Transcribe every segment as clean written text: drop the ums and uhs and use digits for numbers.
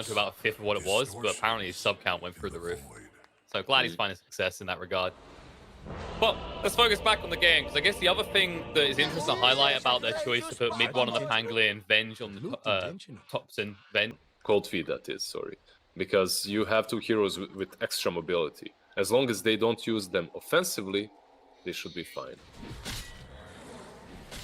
to about a fifth of what it was, but apparently his sub count went through the roof. So glad he's finding success in that regard. But let's focus back on the game, because I guess the other thing that is interesting to highlight about their choice to put mid one on the Pangolin and Venge on the Thompson. Cold feed, that is, sorry. Because you have two heroes with extra mobility. As long as they don't use them offensively, they should be fine.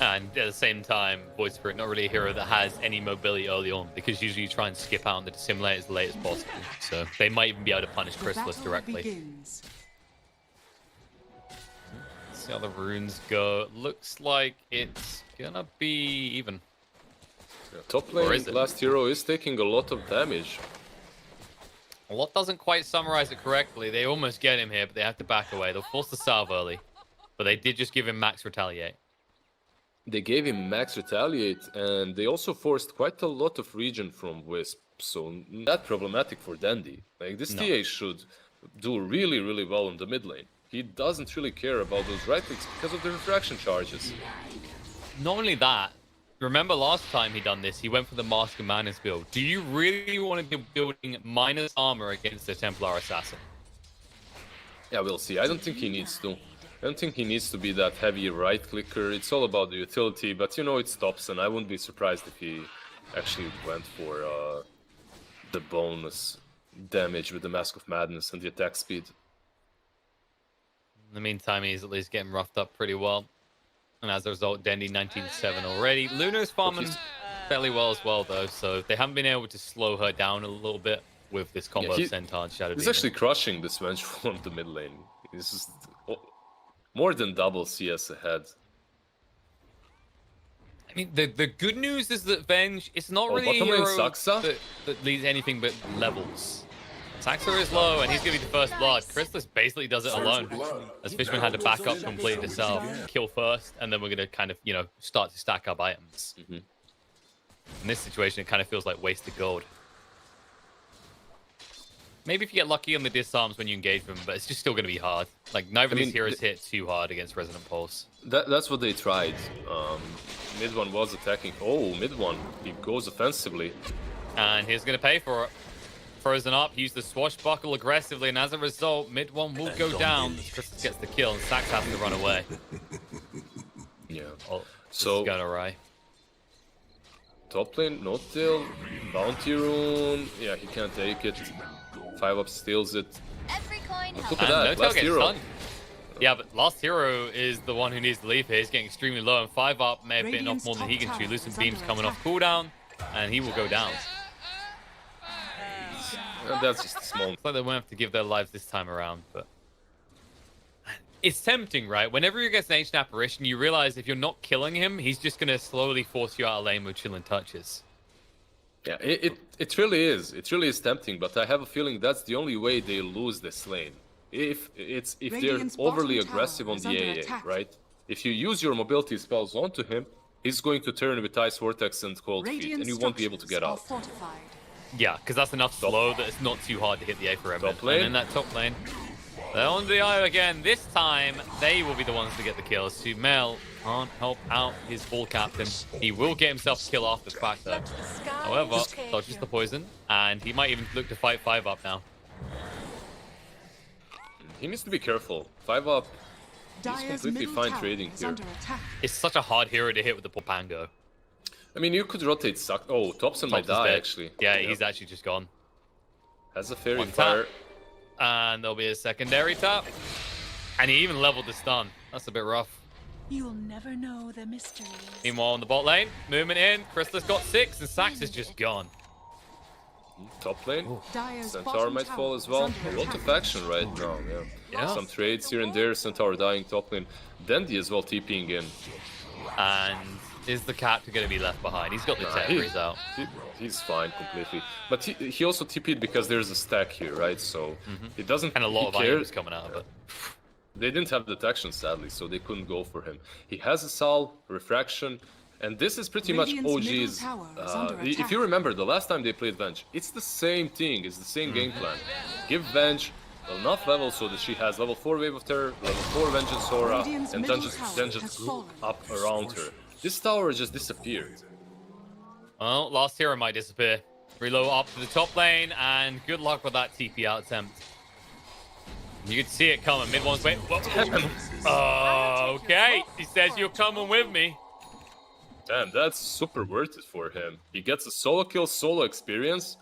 And at the same time, Void Spirit, not really a hero that has any mobility early on, because usually you try and skip out on the Dissimilate as late as possible. So they might even be able to punish Chrysalis directly. Let's see how the runes go. Looks like it's gonna be even. Yeah, top lane, last hero is taking a lot of damage. A lot doesn't quite summarize it correctly. They almost get him here, but they have to back away. They'll force the salve early. But they did just give him max retaliate. They gave him max retaliate, and they also forced quite a lot of regen from Wisp, so not problematic for Dandy. Like, this TA should do really, really well in the mid lane. He doesn't really care about those right clicks because of the refraction charges. Not only that, remember last time he done this, he went for the Mask of Madness build. Do you really want to be building minus armor against the Templar Assassin? Yeah, we'll see. I don't think he needs to. I don't think he needs to be that heavy right clicker. It's all about the utility, but you know it stops, and I wouldn't be surprised if he actually went for the bonus damage with the Mask of Madness and the attack speed. In the meantime, he's at least getting roughed up pretty well. And as a result, Dendy 19-7 already. Luna's farming fairly well as well, though, so they haven't been able to slow her down a little bit with this combo of Centaur and Shadow Demon. He's actually crushing this Vengeful on the mid lane. He's just more than double CS ahead. I mean, the good news is that Venge, it's not really a hero that leads anything but levels. Saxa is low, and he's going to be the first blood. Chrysalis basically does it alone, as Fishman had to back up completely himself, kill first, and then we're going to kind of, you know, start to stack up items. In this situation, it kind of feels like wasted gold. Maybe if you get lucky on the disarms when you engage them, but it's just still going to be hard. Like, neither of these heroes hit too hard against Resonant Pulse. That's what they tried. Mid one was attacking. Oh, mid one. He goes offensively. And he's going to pay for it. Frozen up, use the swashbuckle aggressively, and as a result, mid one will go down. Chris gets the kill, and Sax has to run away. Yeah. Oh, so going awry. Top lane, no tail, bounty rune. Yeah, he can't take it. 5-up steals it. Look at that, last hero. Yeah, but last hero is the one who needs to leave here. He's getting extremely low, and 5-up may have bitten off more than he can chew. Lucent Beam's coming off cooldown, and he will go down. That's just small. It's like they won't have to give their lives this time around, but it's tempting, right? Whenever you get an Ancient Apparition, you realize if you're not killing him, he's just going to slowly force you out of lane with chilling touches. Yeah, it really is. It really is tempting, but I have a feeling that's the only way they lose this lane. If they're overly aggressive on the AA, right? If you use your mobility spells onto him, he's going to turn with Ice Vortex and Cold Feet, and you won't be able to get out. Yeah, because that's enough slow that it's not too hard to hit the A for him. And in that top lane, they're on the IO again. This time, they will be the ones to get the kills. Sumel can't help out his full captain. He will get himself a kill off the fact though. However, dodges the poison, and he might even look to fight 5-up now. He needs to be careful. 5-up, he's completely fine trading here. It's such a hard hero to hit with the Pango. I mean, you could rotate Suck. Oh, Thompson might die, actually. Yeah, he's actually just gone. Has a Fairy Fire. And there'll be a secondary tap. And he even leveled the stun. That's a bit rough. You'll never know the mysteries. Meanwhile, on the bot lane, movement in. Chrysalis got 6, and Sax is just gone. Top lane. Centaur might fall as well. A lot of action right now, yeah. Some trades here and there. Centaur dying top lane. Dandy as well TPing in. And is the captain going to be left behind? He's got the Tetris out. He's fine completely. But he also TP'd because there's a stack here, right? So it doesn't... And a lot of items coming out of it. They didn't have detection, sadly, so they couldn't go for him. He has a Sal, Refraction, and this is pretty much OG's... if you remember, the last time they played Venge, it's the same thing, it's the same game plan. Give Venge enough levels so that she has level 4 Wave of Terror, level 4 Vengeance Aura, and then just group up around her. This tower just disappeared. Well, last hero might disappear. Reload up to the top lane, and good luck with that TP out attempt. You could see it coming. Mid one's wait. Okay. He says you're coming with me. Damn, that's super worth it for him. He gets a solo kill, solo experience,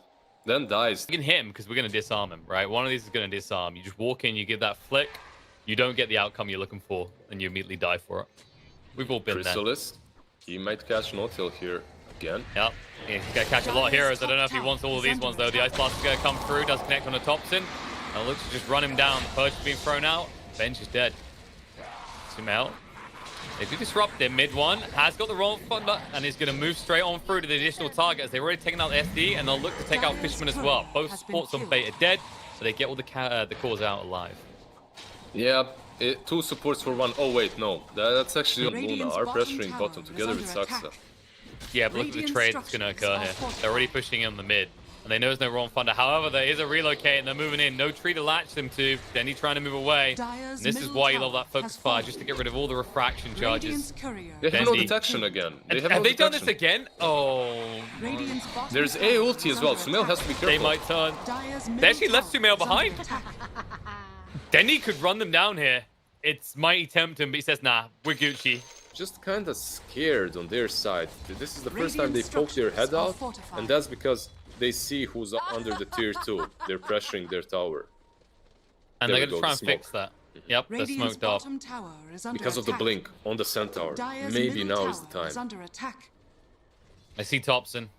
then dies. We can hit him because we're going to disarm him, right? One of these is going to disarm. You just walk in, you give that flick, you don't get the outcome you're looking for, and you immediately die for it. We've all been there. Chrysalis, he might catch no-tail here again. Yep. He's going to catch a lot of heroes. I don't know if he wants all of these ones, though. The Ice Blast is going to come through, does connect on the Thompson. And it looks to just run him down. The Purge is being thrown out. Bench is dead. Sumail. They do disrupt him. Mid one has got the wrong thunder and is going to move straight on through to the additional target as they've already taken out the SD, and they'll look to take out Fisherman as well. Both supports on bait are dead, so they get all the cores out alive. Yeah, two supports for one. Oh wait, no, that's actually on Luna. Are pressuring bottom together with Saxa. Yeah, but look at the trade that's going to occur here. They're already pushing in the mid, and they know there's no wrong thunder. However, there is a relocate, and they're moving in. No tree to latch them to. Dendy trying to move away. And this is why you love that focus fire, just to get rid of all the refraction charges. They have no detection again. Have they done this again? Oh. There's A ulti as well. Sumail has to be careful. They might turn. They actually left Sumail behind. Dendy could run them down here. It's mighty tempting, but he says, nah, we're Gucci. Just kind of scared on their side. This is the first time they poke their head out, and that's because they see who's under the tier 2. They're pressuring their tower. And they're going to try and fix that. Yep, they're smoked up. Because of the blink on the centaur. Maybe now is the time. I see Thompson.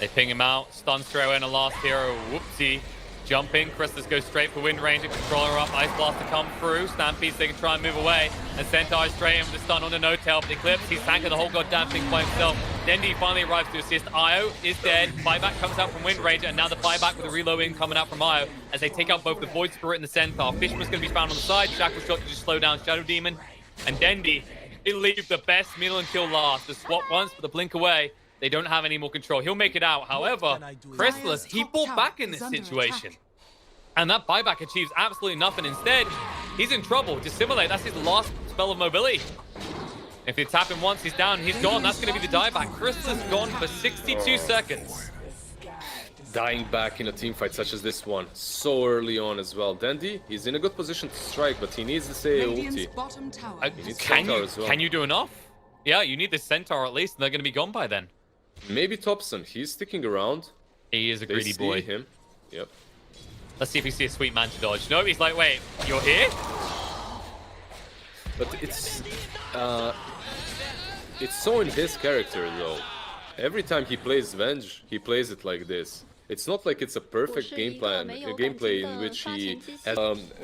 They ping him out. Stun straight away in the last hero. Whoopsie. Jumping. Chrysalis goes straight for Wind Ranger. Controller up. Ice Blast to come through. Stampedes, they can try and move away. And Centaur straight in with the stun on the no-tail. But Eclipse, he's tanking the whole goddamn thing by himself. Dendy finally arrives to assist. Io is dead. Buyback comes out from Wind Ranger. And now the buyback with the reload in coming out from Io as they take out both the Void Spirit and the Centaur. Fishman's going to be found on the side. Shackle Shot to just slow down Shadow Demon. And Dendy, he'll leave the best meal and kill last. The swap once, but the blink away. They don't have any more control. He'll make it out. However, Chrysalis, he fought back in this situation. And that buyback achieves absolutely nothing. Instead, he's in trouble. Dissimulate, that's his last spell of mobility. If you tap him once, he's down, he's gone. That's going to be the dieback. Chrysalis gone for 62 seconds. Dying back in a team fight such as this one, so early on as well. Dendy, he's in a good position to strike, but he needs the say ulti. Can you do enough? Yeah, you need the Centaur at least, and they're going to be gone by then. Maybe Thompson, he's sticking around. He is a greedy boy. Him. Yep. Let's see if we see a sweet man to dodge. No, he's like, wait, you're here? But it's so in his character though. Every time he plays Venge, he plays it like this. It's not like it's a perfect gameplay in which he has.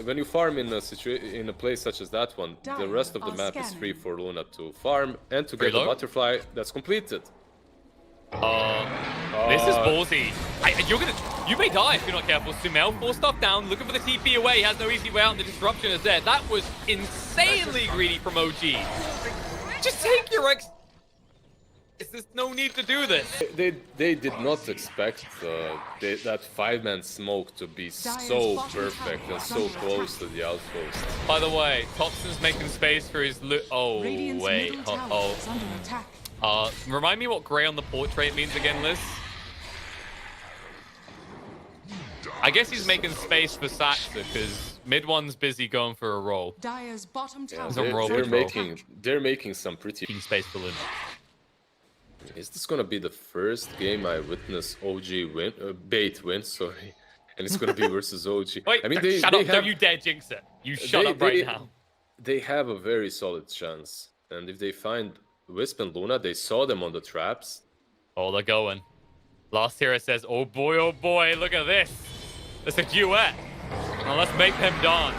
When you farm in a place such as that one, the rest of the map is free for Luna to farm and to get a butterfly that's completed. This is ballsy. You may die if you're not careful. Sumail, 4 stuff down, looking for the TP away. He has no easy way out, and the disruption is there. That was insanely greedy from OG. Just take your X. There's no need to do this. They did not expect that 5-man smoke to be so perfect and so close to the outpost. By the way, Thompson's making space for his loot. Oh, wait. Remind me what gray on the portrait means again, Liz? I guess he's making space for Saxa because mid one's busy going for a roll. Yeah, they're making some pretty space for Luna. Is this gonna be the first game I witness OG win, bait win? Sorry, and it's gonna be versus OG. Wait, I mean, shut up! Don't you dare jinx it! You shut up right now. They have a very solid chance, and if they find Wisp and Luna, they saw them on the traps. Oh, they're going. Last hero says, oh boy, look at this. It's a duet. Now let's make them dance.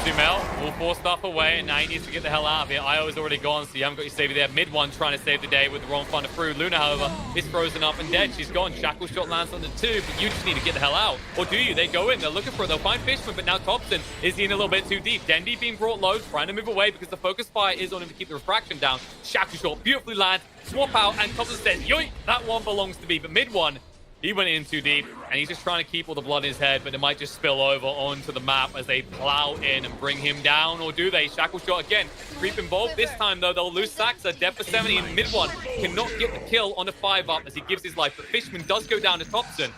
Sumail will force stuff away, and now he needs to get the hell out of here. Io is already gone, so you haven't got your savior there. Mid one trying to save the day with the wrong thunder through. Luna, however, is frozen up and dead. She's gone. Shackle Shot lands on the 2, but you just need to get the hell out. Or do you? They go in, they're looking for it. They'll find Fishman, but now Thompson is in a little bit too deep. Dendy being brought low, trying to move away because the focus fire is on him to keep the refraction down. Shackle Shot beautifully lands, swap out, and Thompson says, yoink, that one belongs to me. But mid one, He went in too deep, and he's just trying to keep all the blood in his head, but it might just spill over onto the map as they plow in and bring him down, or do they? Shackle shot again. Creep involved. This time, though, they'll lose Saxa. Dead for 70 in mid one. Cannot get the kill on a 5-up as he gives his life, but Fishman does go down to Thompson.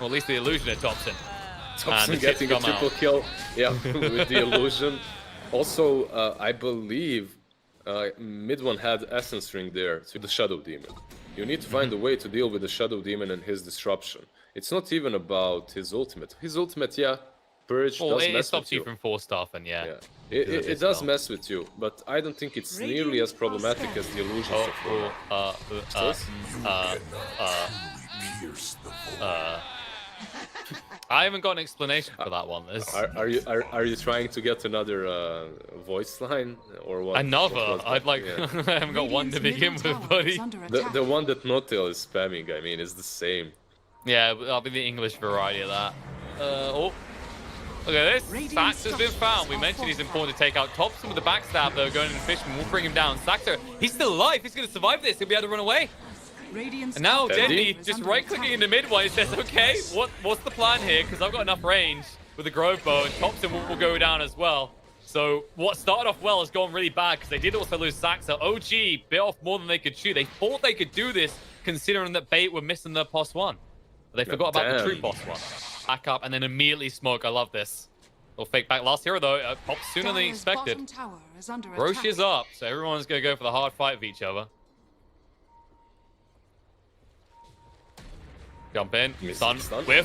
Or at least the illusion of Thompson. Thompson getting a triple kill, yeah, with the illusion. Also, I believe mid one had Essence Ring there to the Shadow Demon. You need to find a way to deal with the Shadow Demon and his disruption. It's not even about his ultimate. His ultimate, yeah, Purge does mess with you. It stops you from 4-stuff, and yeah. It does mess with you, but I don't think it's nearly as problematic as the illusion. I haven't got an explanation for that one. Are you trying to get another voice line or what? Another? I'd like. Yeah. I haven't got one to begin with, buddy. The one that Notail is spamming, I mean, is the same. Yeah, I'll be the English variety of that. Look at this. Sax has been found. We mentioned he's important to take out Thompson with the backstab, though, going into Fishman. We'll bring him down. Saxer, he's still alive. He's going to survive this. He'll be able to run away. And now Dendy just right-clicking in the mid one. He says, okay, what's the plan here? Because I've got enough range with the Grove Bow, and Thompson will go down as well. So what started off well has gone really bad because they did also lose Saxa. OG bit off more than they could chew. They thought they could do this considering that Bait were missing their POS 1. But they forgot about the true POS 1. Back up and then immediately smoke. I love this. Little fake back. Last hero, though, popped sooner than expected. Roche is up, so everyone's going to go for the hard fight of each other. Jump in, stun, whiff,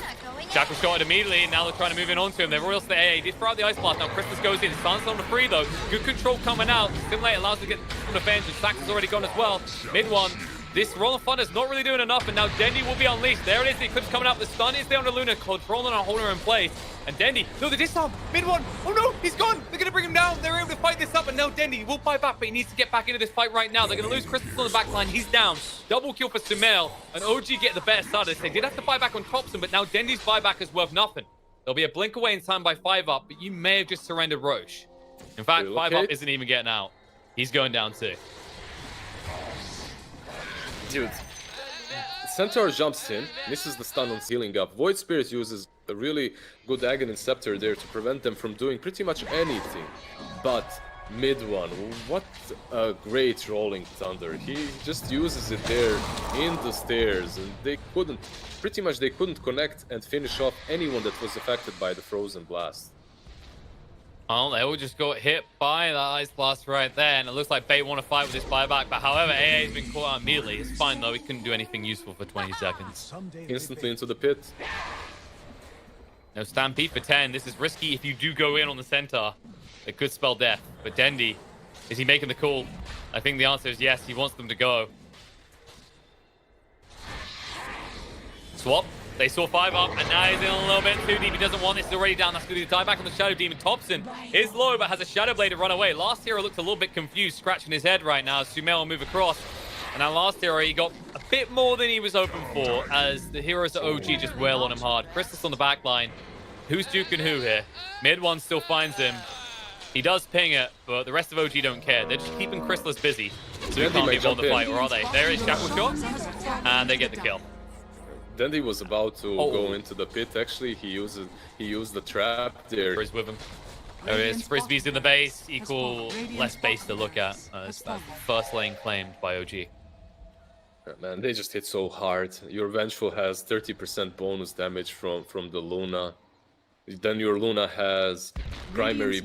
Shackle shot it immediately, and now they're trying to move in onto him. They're royal to the AA, did throw out the Ice Blast, now Christmas goes in, stuns on the free though, good control coming out, Stimulate allows them to get from the bench, and Sax is already gone as well. Mid one, this Roll of Thunder is not really doing enough, and now Dendy will be unleashed. There it is, the Eclipse coming out, the stun is there on the Luna, controlling and holding her in place. And Dendy, no, the disarm, mid one, oh no, he's gone, they're gonna bring him down, they're able to fight this up, and now Dendy will fight back, but he needs to get back into this fight right now. They're gonna lose Christmas on the back line, he's down. Double kill for Sumail, and OG get the better side of this. They did have to buy back on Thompson, but now Dendy's buyback is worth nothing. There'll be a blink away in time by 5-up, but you may have just surrendered Roche. In fact, 5-up isn't even getting out. He's going down too. Dude. Centaur jumps in, misses the stun on healing up. Void Spirit uses a really good Aghanim Scepter there to prevent them from doing pretty much anything. But mid one, what a great Rolling Thunder. He just uses it there in the stairs, and they couldn't connect and finish off anyone that was affected by the Frozen Blast. Oh, they will just got hit by the Ice Blast right there, and it looks like Bait want to fight with this buyback, but however, AA has been caught out immediately. It's fine though, he couldn't do anything useful for 20 seconds. Instantly into the pit. No Stampede for 10. This is risky if you do go in on the center. It could spell death, but Dendy, is he making the call? I think the answer is yes, he wants them to go. Swap. They saw 5-up, and now he's in a little bit too deep. He doesn't want this. He's already down. That's going to be the dieback on the Shadow Demon. Thompson is low, but has a Shadow Blade to run away. Last hero looked a little bit confused, scratching his head right now. Sumail will move across. And now last hero, he got a bit more than he was hoping for, as the heroes at OG just wail on him hard. Christus on the back line. Who's juking who here? Mid one still finds him. He does ping it, but the rest of OG don't care. They're just keeping Chrysalis busy, so he can't be involved in the fight, or are they? There is Shackle Shot, and they get the kill. Dendy was about to go into the pit. Actually, he used the trap there. Frizz with him. There it is. Frisbee's in the base. Equal less base to look at. It's that first lane claimed by OG. Yeah, man, they just hit so hard. Your Vengeful has 30% bonus damage from the Luna. Then your Luna has primary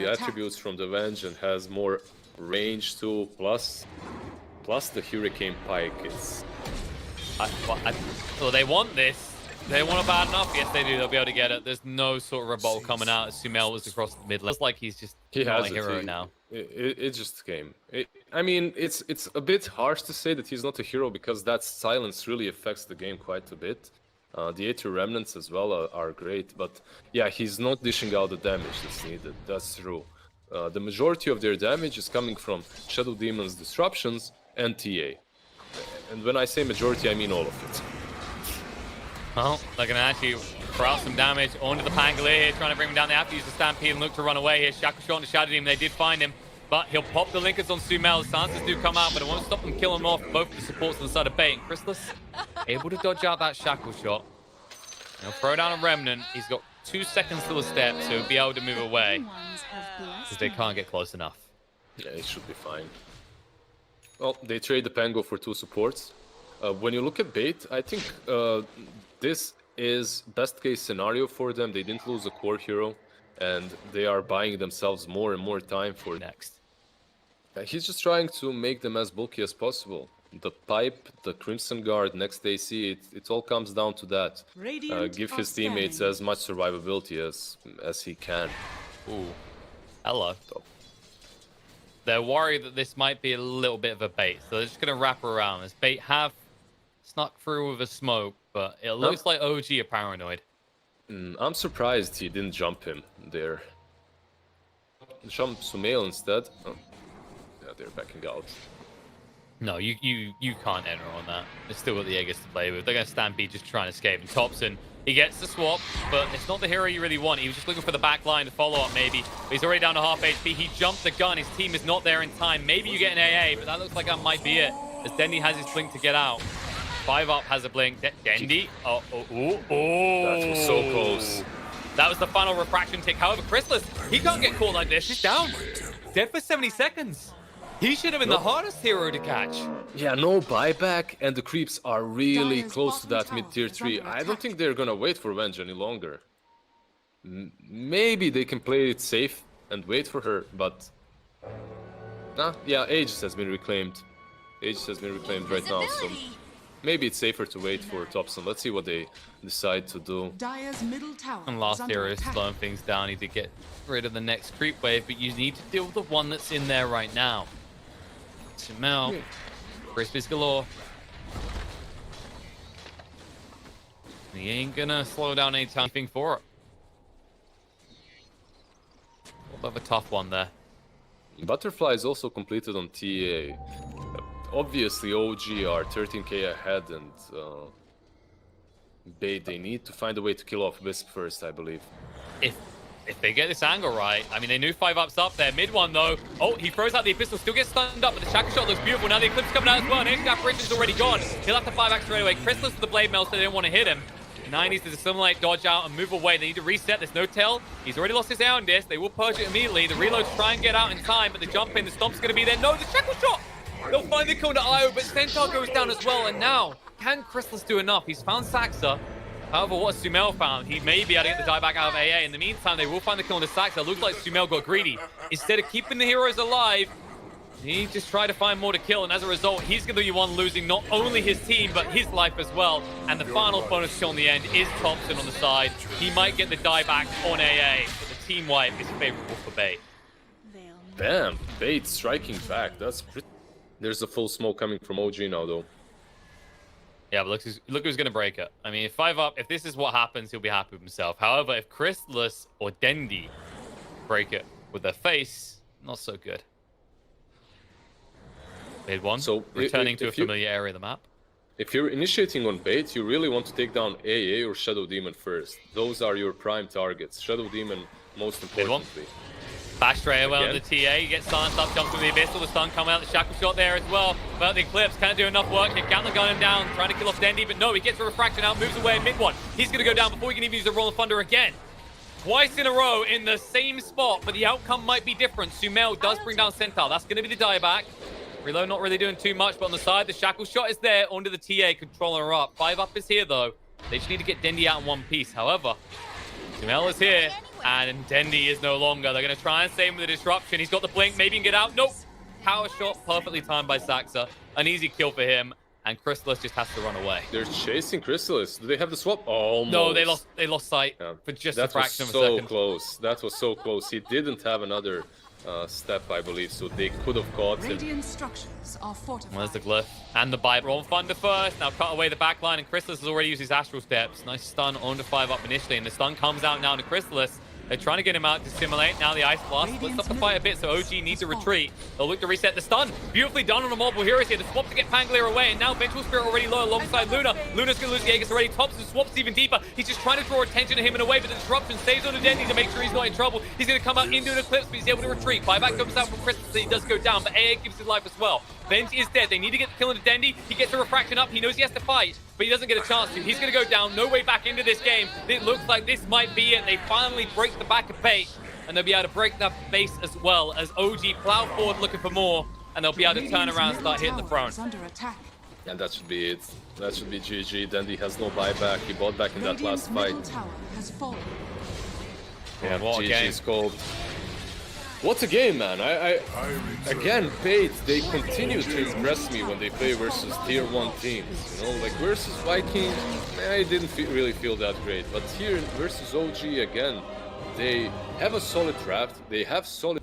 attributes from the Venge and has more range too. Plus the Hurricane Pike. It's well, they want this. They want it bad enough. Yes, they do. They'll be able to get it. There's no sort of rebuttal coming out as Sumail was across the mid. Looks like he's just not a hero now. It just came. I mean, it's a bit harsh to say that he's not a hero because that silence really affects the game quite a bit. The A2 Remnants as well are great, but yeah, he's not dishing out the damage that's needed. That's true. The majority of their damage is coming from Shadow Demon's disruptions and TA. And when I say majority, I mean all of it. Well, they're going to actually throw out some damage onto the Pangolier here, trying to bring him down. They have to use the Stampede and look to run away here. Shackle shot on the Shadow Demon. They did find him. But he'll pop the linkers on Sumail. The silencers do come out, but it won't stop them killing him off. Both the supports on the side of Bait. And Chrysalis able to dodge out that shackle shot. He'll throw down a Remnant. He's got 2 seconds till the step, so he'll be able to move away. Because they can't get close enough. Yeah, it should be fine. Well, they trade the Pango for 2 supports. When you look at Bait, I think this is best case scenario for them. They didn't lose a core hero, and they are buying themselves more and more time for next. He's just trying to make them as bulky as possible. The pipe, the Crimson Guard, next AC, it all comes down to that. Give his teammates as much survivability as he can. Ooh. Hello. They're worried that this might be a little bit of a bait, so they're just going to wrap around. This Bait have snuck through with a smoke, but it looks like OG are paranoid. I'm surprised he didn't jump him there. Jump Sumail instead. Oh. Yeah, they're backing out. No, you can't enter on that. They've still got the Aegis to play with. They're going to Stampede just trying to escape. And Thompson, he gets the swap, but it's not the hero you really want. He was just looking for the back line to follow up, maybe. But he's already down to half HP. He jumped the gun. His team is not there in time. Maybe you get an AA, but that looks like that might be it. As Dendy has his blink to get out. 5 up has a blink. Dendy. Oh. That was so close. That was the final refraction tick. However, Chrysalis, he can't get caught like this. He's down. Dead for 70 seconds. He should have been the hardest hero to catch. Yeah, no buyback, and the creeps are really close to that mid-tier 3. I don't think they're gonna wait for Venge any longer. Maybe they can play it safe and wait for her, but... Nah, yeah, Aegis has been reclaimed. Aegis has been reclaimed right now, so... Maybe it's safer to wait for Thompson. Let's see what they decide to do. And last hero is slowing things down. Need to get rid of the next creep wave, but you need to deal with the one that's in there right now. Sumail, Crispies galore. He ain't gonna slow down anything for it. A bit of a tough one there. Butterfly is also completed on TA. Obviously, OG are 13k ahead, and they need to find a way to kill off Wisp first, I believe. If they get this angle right, I mean, they knew 5 ups up there. Mid one, though. Oh, he throws out the Epistle, still gets stunned up, but the shackle shot looks beautiful. Now the Eclipse coming out as well, and Ancient Apparition's already gone. He'll have to 5 back straight away. Chrysalis with the Blade Mail, so they didn't want to hit him. 90s to assimilate, dodge out, and move away. They need to reset. There's no tail. He's already lost his Aeon Disc. They will purge it immediately. The reloads try and get out in time, but the jump in, the stomp's going to be there. No, the shackle shot! They'll find the kill to Io, but Centaur goes down as well. And now, can Chrysalis do enough? He's found Saxa. However, what Sumail found, he may be able to get the dieback out of AA. In the meantime, they will find the kill into Saxa. Looks like Sumail got greedy. Instead of keeping the heroes alive, he just tried to find more to kill. And as a result, he's going to be one losing not only his team, but his life as well. And the final bonus kill in the end is Thompson on the side. He might get the dieback on AA, but the team wipe is favorable for Bait. Damn, Bait striking back. That's pretty... There's a full smoke coming from OG now, though. Yeah, but look who's going to break it. I mean, if 5 up, if this is what happens, he'll be happy with himself. However, if Chrysalis or Dendy break it with their face, not so good. Mid one, so returning to a familiar area of the map. If you're initiating on Bait, you really want to take down AA or Shadow Demon first. Those are your prime targets. Shadow Demon, most importantly. Bash straight away on the TA, he gets silenced up, jumps from the Abyssal, the stun coming out, the shackle shot there as well. But the Eclipse can't do enough work here. Gatling gun him down, trying to kill off Dendy, but no, he gets a refraction out, moves away in mid one. He's going to go down before he can even use the Roll of Thunder again. Twice in a row in the same spot, but the outcome might be different. Sumail does bring down Centaur. That's going to be the dieback. Reload not really doing too much, but on the side, the shackle shot is there onto the TA, controlling her up. 5 up is here, though. They just need to get Dendy out in one piece. However, Sumail is here. And Dendy is no longer. They're going to try and save him with the disruption. He's got the blink. Maybe he can get out. Nope. Power shot perfectly timed by Saxa. An easy kill for him. And Chrysalis just has to run away. They're chasing Chrysalis. Do they have the swap? Almost. No, they lost sight for just a fraction of a second. That was so close. That was so close. He didn't have another step, I believe, so they could have caught him. Well, there's the glyph. And the bite. Roll Thunder first. Now cut away the back line. And Chrysalis has already used his Astral Steps. Nice stun onto 5 up initially. And the stun comes out now to Chrysalis. They're trying to get him out to simulate. Now the Ice Blast splits up the fight a bit, so OG needs to retreat. They'll look to reset the stun. Beautifully done on the multiple heroes here. The swap to get Pangolier away, and now Vengeful Spirit already low alongside Luna. Luna's going to lose the Aegis already. Thompson swaps even deeper. He's just trying to draw attention to him in a way, but the disruption stays on the Dendy to make sure he's not in trouble. He's going to come out into an Eclipse, but he's able to retreat. Buyback comes out from Christmas, and he does go down, but AA gives his life as well. Venge is dead. They need to get the kill on the Dendy. He gets a refraction up. He knows he has to fight, but he doesn't get a chance to. He's going to go down. No way back into this game. It looks like this might be it. They finally break the back of bait, and they'll be able to break that base as well as OG plow forward looking for more, and they'll be able to turn around and start hitting the throne. And that should be it. That should be GG. Dandy has no buyback. He bought back in that last fight. Yeah, what a game. GG's called. What a game, man. Again, Pate, they continue to impress me when they play versus tier 1 teams. You know, like versus Viking, I didn't really feel that great. But here versus OG, again, they have a solid draft. They have solid